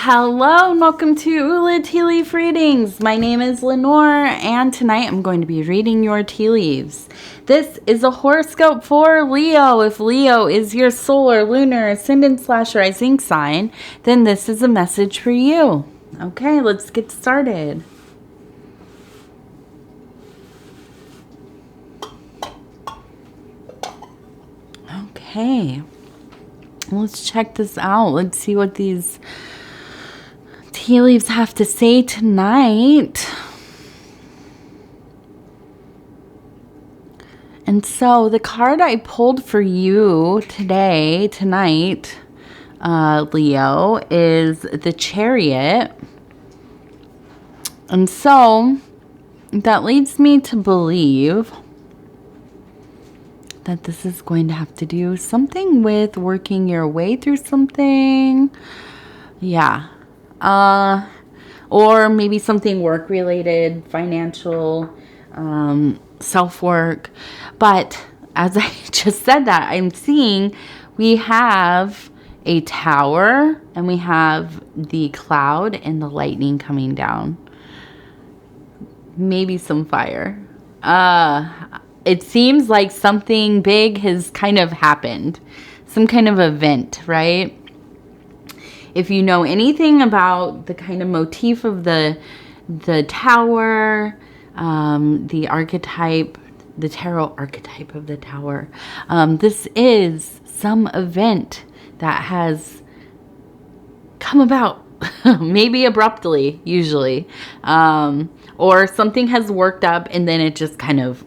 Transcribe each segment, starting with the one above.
Hello and welcome to Ula Tea Leaf Readings. My name is Lenor and tonight I'm going to be reading your tea leaves. This is a horoscope for Leo. If Leo is your solar, lunar, ascendant / rising sign, then this is a message for you. Okay, let's get started. Okay, let's check this out. Let's see what these tea leaves have to say tonight. And so the card I pulled for you tonight, Leo, is the Chariot. And so that leads me to believe that this is going to have to do something with working your way through something. Yeah. Or maybe something work-related, financial, self-work. But as I just said that, I'm seeing we have a tower and we have the cloud and the lightning coming down. Maybe some fire. It seems like something big has kind of happened. Some kind of event, right? If you know anything about the kind of motif of the tower, the archetype, the tarot archetype of the tower, this is some event that has come about, maybe abruptly, usually, or something has worked up and then it just kind of,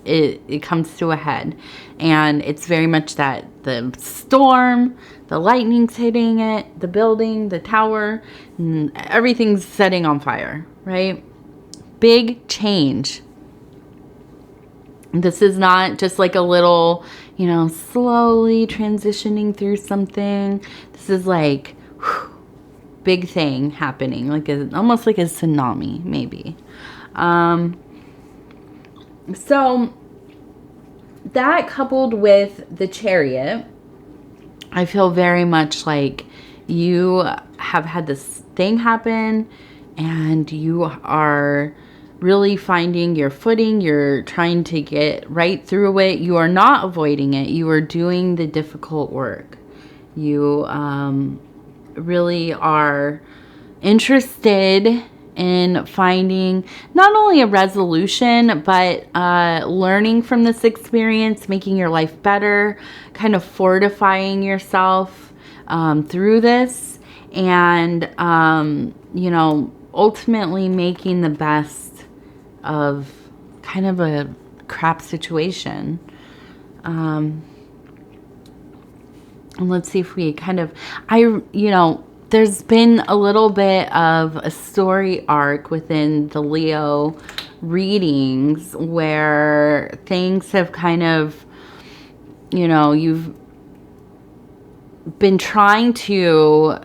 it comes to a head. And it's very much that the storm, the lightning's hitting it, the building, the tower, and everything's setting on fire, right? Big change. This is not just like a little, slowly transitioning through something. This is like big thing happening, like almost like a tsunami, maybe. So that coupled with the Chariot, I feel very much like you have had this thing happen and you are really finding your footing. You're trying to get right through it. You are not avoiding it. You are doing the difficult work. You really are interested in finding not only a resolution, but learning from this experience, making your life better, kind of fortifying yourself through this, and, ultimately making the best of kind of a crap situation. And let's see if we kind of, there's been a little bit of a story arc within the Leo readings where things have kind of, you've been trying to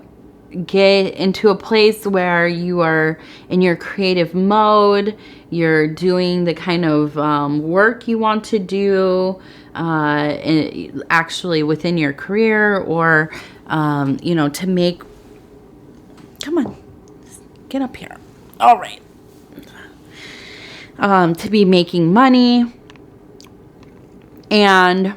get into a place where you are in your creative mode. You're doing the kind of work you want to do actually within your career, or, to make, come on, get up here. All right. To be making money. And,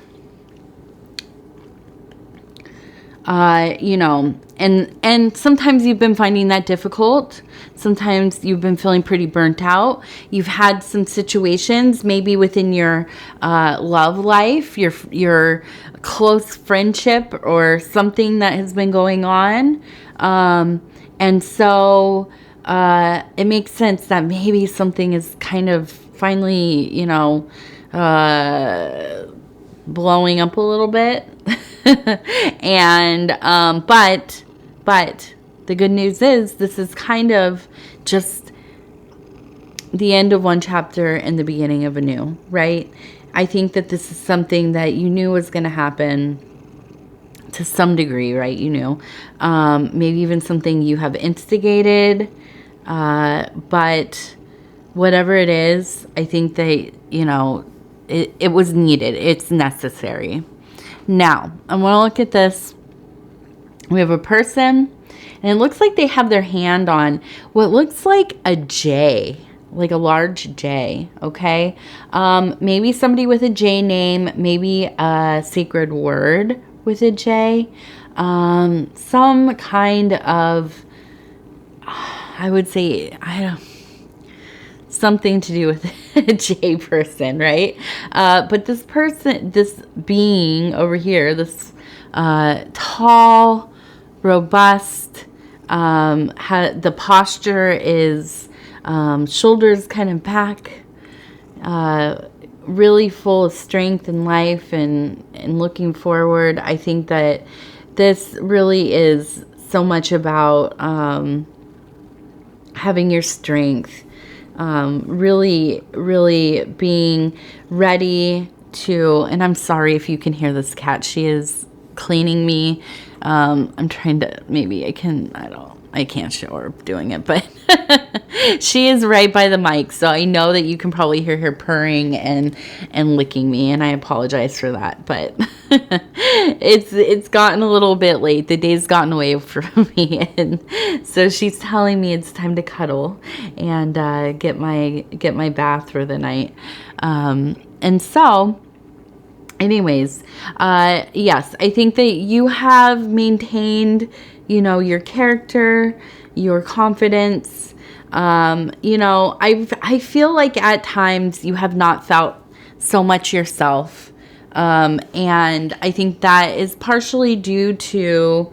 and sometimes you've been finding that difficult. Sometimes you've been feeling pretty burnt out. You've had some situations maybe within your love life, your close friendship, or something that has been going on. And so it makes sense that maybe something is kind of finally, blowing up a little bit. And but the good news is this is kind of just the end of one chapter and the beginning of a new, right? I think that this is something that you knew was going to happen to some degree, right? Maybe even something you have instigated, but whatever it is, I think that, it was needed. It's necessary. Now, I want to look at this We have a person, and it looks like they have their hand on what looks like a J, like a large J, okay? Maybe somebody with a J name, maybe a sacred word with a J. Some kind of, I would say, something to do with a J person, right? But this person, this being over here, this tall, robust, the posture is shoulders kind of back, really full of strength and life and looking forward. I think that this really is so much about having your strength, really being ready to, and I'm sorry if you can hear this cat. She is cleaning me. I'm trying to, maybe I can't show her doing it, but she is right by the mic. So I know that you can probably hear her purring and licking me, and I apologize for that, but it's gotten a little bit late. The day's gotten away from me, and so she's telling me it's time to cuddle and get my bath for the night. And so anyways, yes, I think that you have maintained, your character, your confidence. I feel like at times you have not felt so much yourself. And I think that is partially due to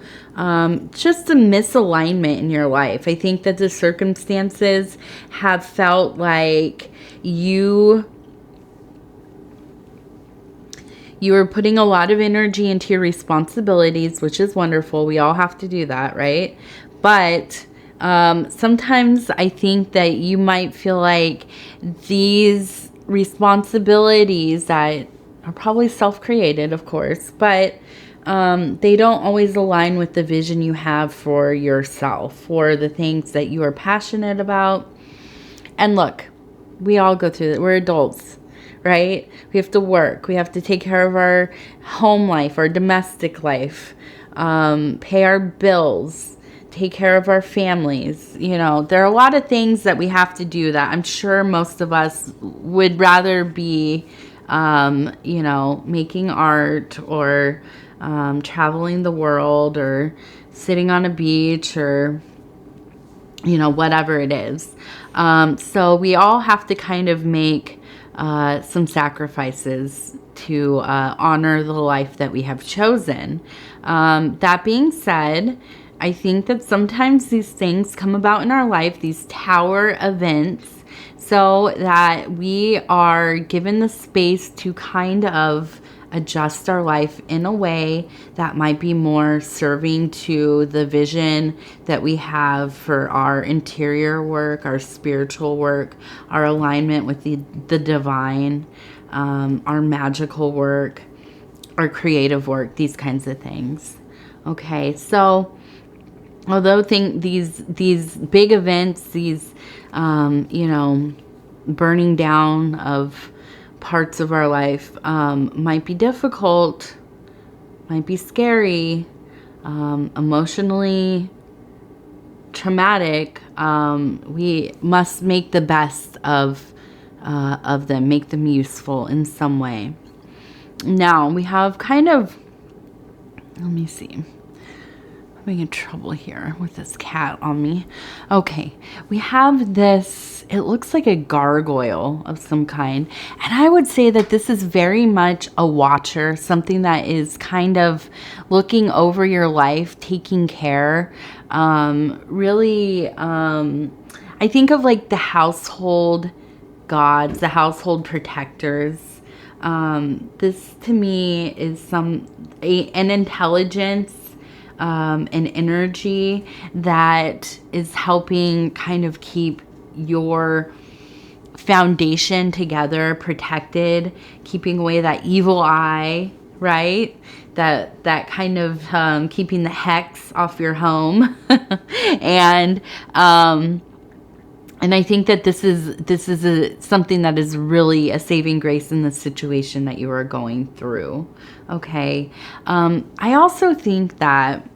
just a misalignment in your life. I think that the circumstances have felt like you are putting a lot of energy into your responsibilities, which is wonderful. We all have to do that, right? But sometimes I think that you might feel like these responsibilities that are probably self-created, of course, but they don't always align with the vision you have for yourself, for the things that you are passionate about. And look, we all go through it. We're adults, right? We have to work. We have to take care of our home life, our domestic life, pay our bills, take care of our families. There are a lot of things that we have to do that I'm sure most of us would rather be, making art or traveling the world or sitting on a beach or, whatever it is. So we all have to kind of make some sacrifices to honor the life that we have chosen. That being said, I think that sometimes these things come about in our life, these tower events, so that we are given the space to kind of adjust our life in a way that might be more serving to the vision that we have for our interior work, our spiritual work, our alignment with the divine, our magical work, our creative work, these kinds of things. Okay, so although these big events, these burning down of parts of our life might be difficult, might be scary, emotionally traumatic, we must make the best of them, make them useful in some way. Now we have kind of, let me see, I'm having trouble here with this cat on me. Okay, we have this, it looks like a gargoyle of some kind. And I would say that this is very much a watcher, something that is kind of looking over your life, taking care. Really, I think of like the household gods, the household protectors. This to me is an intelligence, an energy that is helping kind of keep your foundation together, protected, keeping away that evil eye, right? That kind of keeping the hex off your home. And I think that this is something that is really a saving grace in the situation that you are going through. Okay. I also think that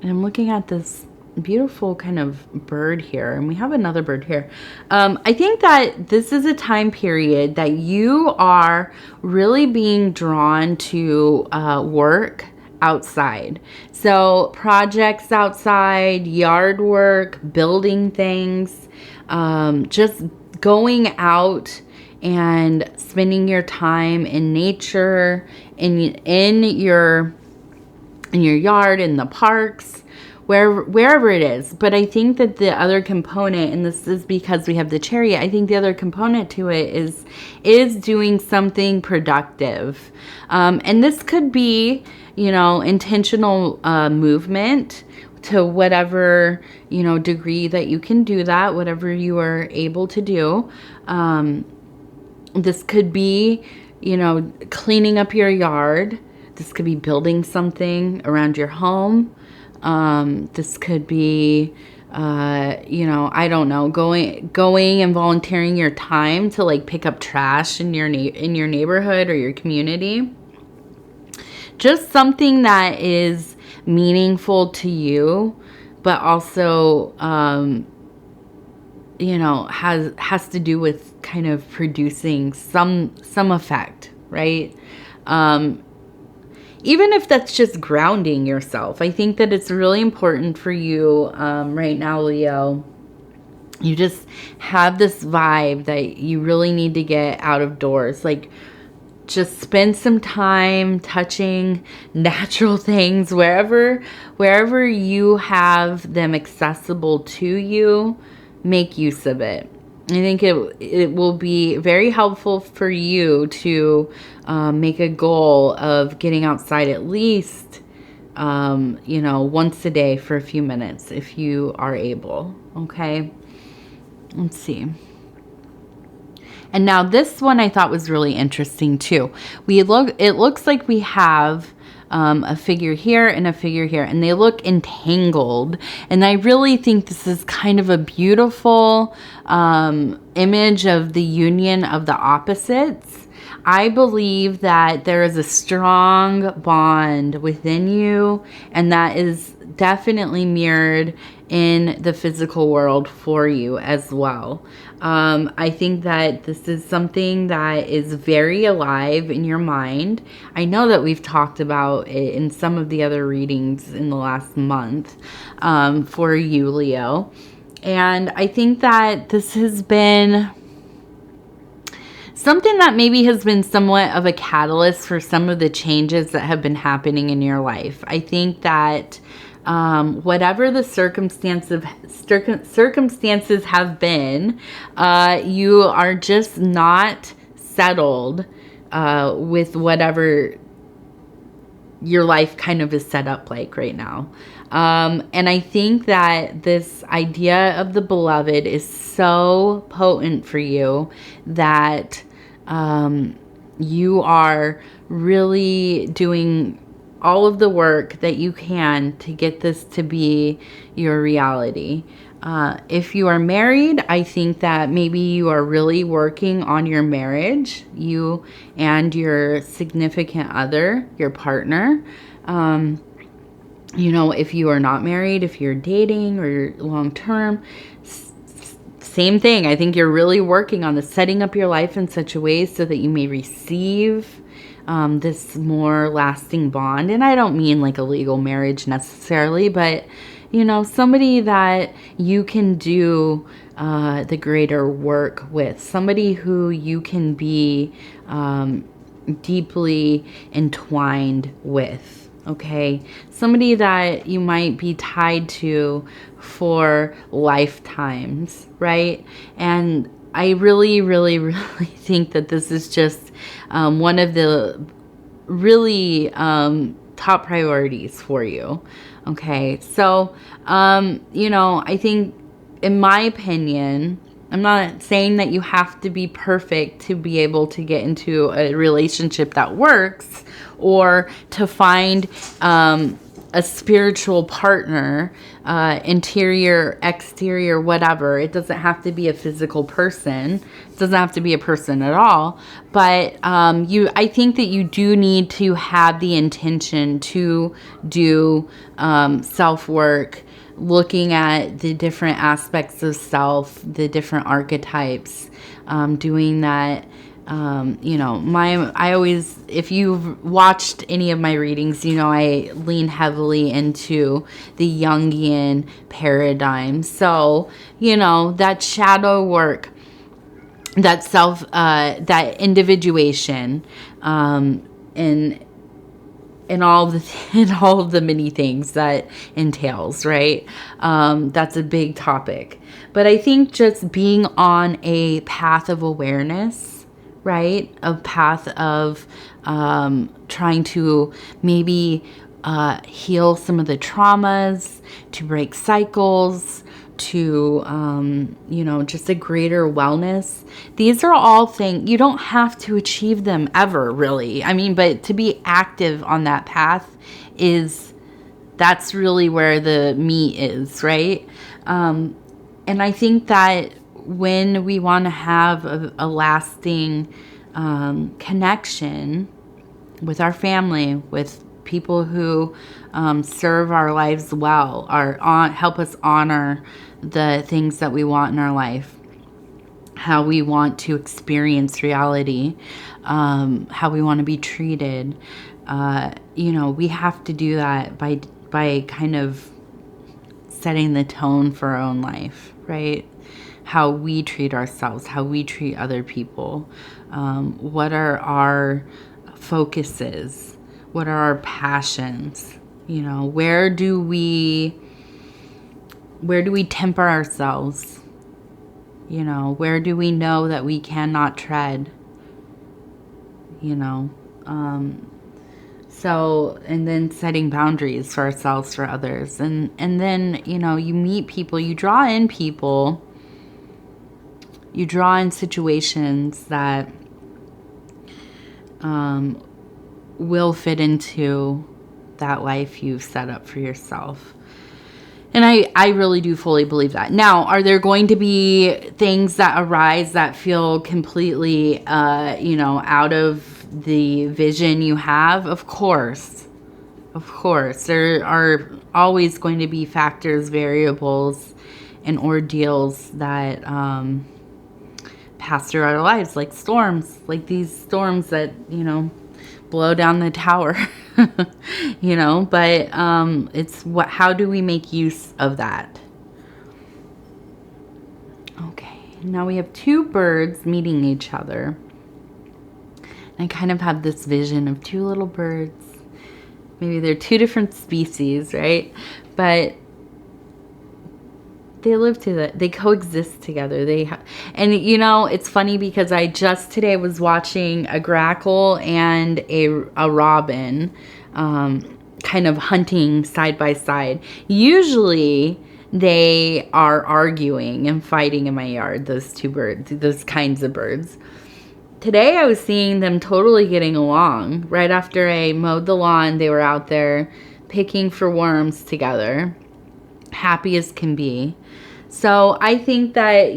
And I'm looking at this beautiful kind of bird here, and we have another bird here. I think that this is a time period that you are really being drawn to work outside. So projects outside, yard work, building things, just going out and spending your time in nature, in your yard, in the parks, wherever it is. But I think that the other component, and this is because we have the Chariot, I think the other component to it is doing something productive. And this could be, intentional movement to whatever, degree that you can do that, whatever you are able to do. This could be, cleaning up your yard. This could be building something around your home. This could be, I don't know, going and volunteering your time to like pick up trash in your neighborhood or your community. Just something that is meaningful to you, but also, has to do with kind of producing some effect, right? Even if that's just grounding yourself. I think that it's really important for you right now, Leo. You just have this vibe that you really need to get out of doors. Like, just spend some time touching natural things wherever you have them accessible to you. Make use of it. I think it will be very helpful for you to make a goal of getting outside at least, once a day for a few minutes if you are able. Okay, let's see. And now this one I thought was really interesting too. It looks like we have a figure here and a figure here, and they look entangled. And I really think this is kind of a beautiful image of the union of the opposites. I believe that there is a strong bond within you, and that is definitely mirrored in the physical world for you as well. I think that this is something that is very alive in your mind. I know that we've talked about it in some of the other readings in the last month for you, Leo. And I think that this has been something that maybe has been somewhat of a catalyst for some of the changes that have been happening in your life. I think that whatever the circumstances have been, you are just not settled with whatever your life kind of is set up like right now. And I think that this idea of the beloved is so potent for you that you are really doing all of the work that you can to get this to be your reality. If you are married, I think that maybe you are really working on your marriage, you and your significant other, your partner. If you are not married, if you're dating or long term, same thing. I think you're really working on this, setting up your life in such a way so that you may receive this more lasting bond. And I don't mean like a legal marriage necessarily, but somebody that you can do the greater work with, somebody who you can be deeply entwined with. Okay, somebody that you might be tied to for lifetimes, right? And I really, really, really think that this is just one of the really top priorities for you. Okay, so, I think, in my opinion, I'm not saying that you have to be perfect to be able to get into a relationship that works, or to find a spiritual partner, interior, exterior, whatever. It doesn't have to be a physical person. It doesn't have to be a person at all. But I think that you do need to have the intention to do self-work, looking at the different aspects of self, the different archetypes, doing that. I always, if you've watched any of my readings, I lean heavily into the Jungian paradigm. So, that shadow work, that that individuation, and all of the many things that entails, right? That's a big topic. But I think just being on a path of awareness, right? A path of trying to maybe heal some of the traumas, to break cycles, to, just a greater wellness. These are all things, you don't have to achieve them ever, really. I mean, but to be active on that path that's really where the meat is, right? And I think that when we want to have a lasting connection with our family, with people who serve our lives well, help us honor the things that we want in our life, how we want to experience reality, how we want to be treated, we have to do that by kind of setting the tone for our own life, right? How we treat ourselves, how we treat other people, what are our focuses, what are our passions, where do we temper ourselves, where do we know that we cannot tread, so, and then setting boundaries for ourselves, for others, and then, you meet people, you draw in people, you draw in situations that will fit into that life you've set up for yourself. And I really do fully believe that. Now, are there going to be things that arise that feel completely, out of the vision you have? Of course. Of course. There are always going to be factors, variables, and ordeals that pass through our lives, like storms, like these storms that, blow down the tower, but it's how do we make use of that? Okay, now we have two birds meeting each other. And I kind of have this vision of two little birds. Maybe they're two different species, right? But they live together. They coexist together. And it's funny because I just today was watching a grackle and a robin kind of hunting side by side. Usually they are arguing and fighting in my yard, those two birds, those kinds of birds. Today I was seeing them totally getting along. Right after I mowed the lawn, they were out there picking for worms together, happy as can be. So I think that,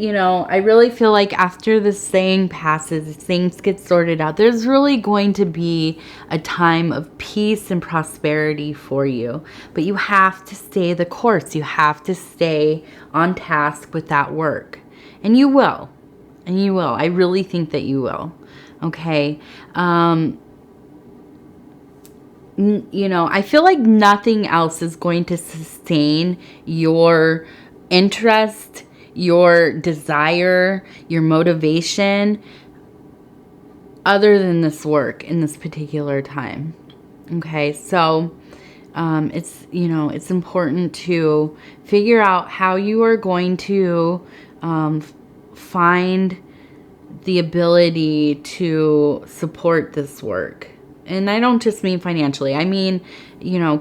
I really feel like after this thing passes, things get sorted out, there's really going to be a time of peace and prosperity for you. But you have to stay the course. You have to stay on task with that work. And you will. And you will. I really think that you will. Okay. I feel like nothing else is going to sustain your interest, your desire, your motivation, other than this work in this particular time. Okay, so it's important to figure out how you are going to find the ability to support this work. And I don't just mean financially. I mean,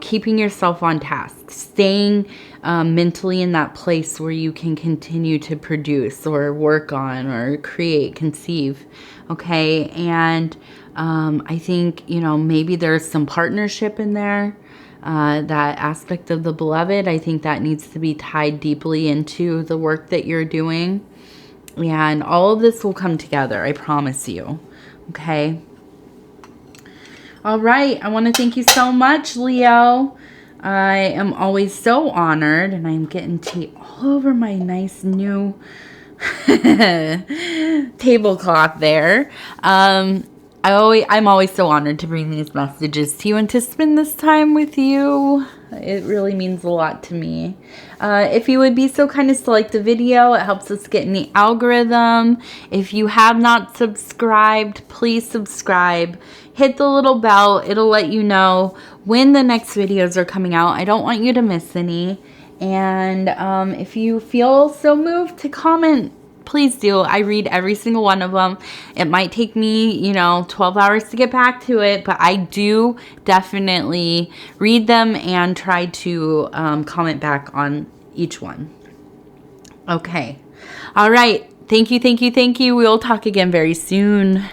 keeping yourself on task, staying mentally in that place where you can continue to produce or work on or create, conceive. Okay. And I think, maybe there's some partnership in there. that aspect of the beloved. I think that needs to be tied deeply into the work that you're doing. And all of this will come together, I promise you. Okay? All right. I want to thank you so much, Leo. I am always so honored, and I'm getting tea all over my nice new tablecloth there. I'm always so honored to bring these messages to you and to spend this time with you. It really means a lot to me. If you would be so kind as to like the video, it helps us get in the algorithm. If you have not subscribed, please subscribe. Hit the little bell. It'll let you know when the next videos are coming out. I don't want you to miss any. And if you feel so moved to comment, please do. I read every single one of them. It might take me, 12 hours to get back to it, but I do definitely read them and try to comment back on each one. Okay. All right. Thank you, thank you, thank you. We will talk again very soon.